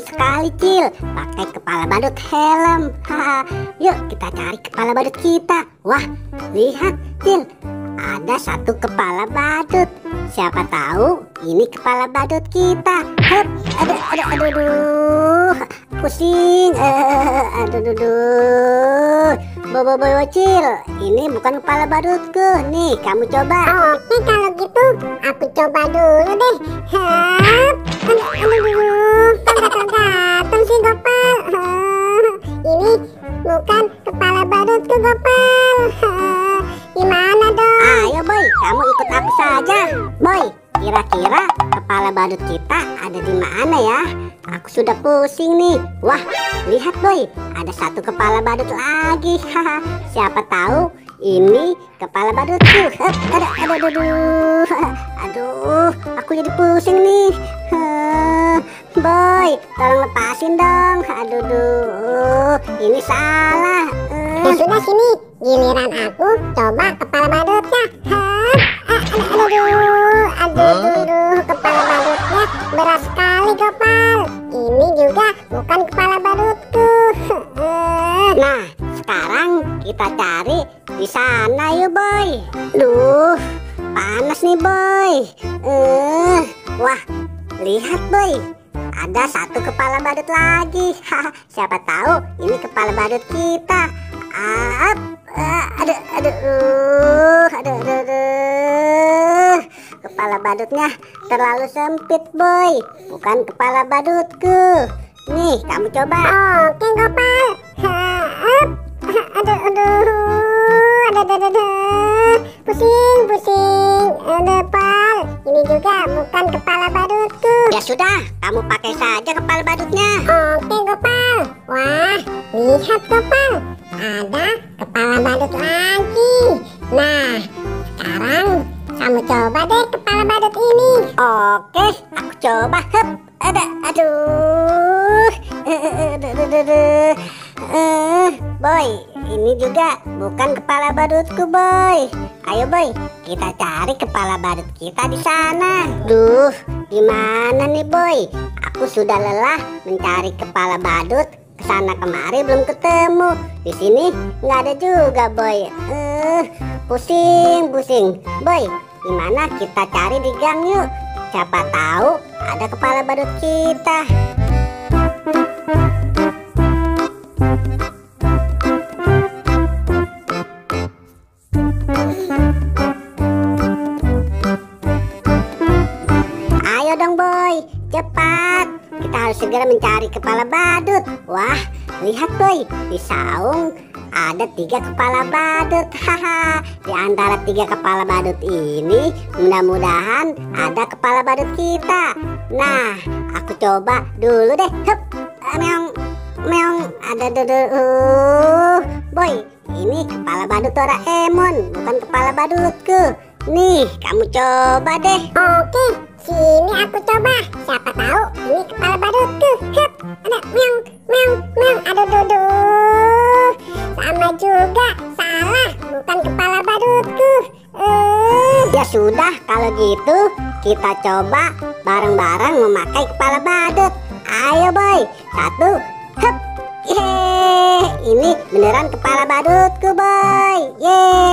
bagus sekali, Cil. Pakai kepala badut helm. Haha. Yuk kita cari kepala badut kita. Wah, lihat, Cil. Ada satu kepala badut. Siapa tahu ini kepala badut kita. Hup, aduh, pusing. Aduh. Bobo Cil, ini bukan kepala badutku. Nih, kamu coba. Oke, kalau gitu aku coba dulu deh. Hup, aduh, gatal sih Gopal. Ini bukan kepala badutku Gopal. Gimana dong? Ayo Boy, kamu ikut aku saja. Boy, kira-kira kepala badut kita ada di mana ya? Aku sudah pusing nih. Wah, lihat Boy, ada satu kepala badut lagi. Haha, siapa tahu ini kepala badutku. Aduh, aku jadi pusing nih. Boy, tolong lepasin dong. Aduh, ini salah. Ya sudah, sini giliran aku coba kepala badutnya. Aduh, kepala badutnya berat sekali Gopal. Ini juga bukan kepala badutku. Nah, sekarang kita cari di sana yuk Boy. Duh, panas nih Boy. Wah, lihat Boy, ada satu kepala badut lagi. Siapa tahu ini kepala badut kita. Aduh. Kepala badutnya terlalu sempit Boy. Bukan kepala badutku. Nih, kamu coba. Oke Gopal. Pusing. Gopal, ini juga bukan kepala badutku. Ya sudah, kamu pakai saja kepala badutnya. Oke Gopal. Wah, lihat Gopal, ada kepala badut lagi. Nah, sekarang kamu coba deh kepala badut ini. Oke, aku coba. Hup, aduh. Boy, ini juga bukan kepala badutku Boy. Ayo Boy, kita cari kepala badut kita di sana. Duh, gimana nih Boy? Aku sudah lelah mencari kepala badut. Kesana kemari belum ketemu. Di sini nggak ada juga Boy. Pusing. Boy, gimana kita cari di gang yuk? Siapa tahu ada kepala badut kita. Ayo dong Boy, cepat. Kita harus segera mencari kepala badut. Wah, lihat Boy, di saung ada 3 kepala badut. Haha, di antara 3 kepala badut ini mudah-mudahan ada kepala badut kita. Nah, aku coba dulu deh. Hup, meong. Boy, ini kepala badut Doraemon, bukan kepala badutku. Nih, kamu coba deh. Oke, sini aku coba. Siapa tahu ini kepala badutku. Hup, ada meong. Aduh. Sama juga, salah, bukan kepala badutku. Ya sudah, kalau gitu kita coba bareng-bareng memakai kepala badut. Ayo Boy, 1, hup. Yeay, ini beneran kepala badutku Boy. Yeay.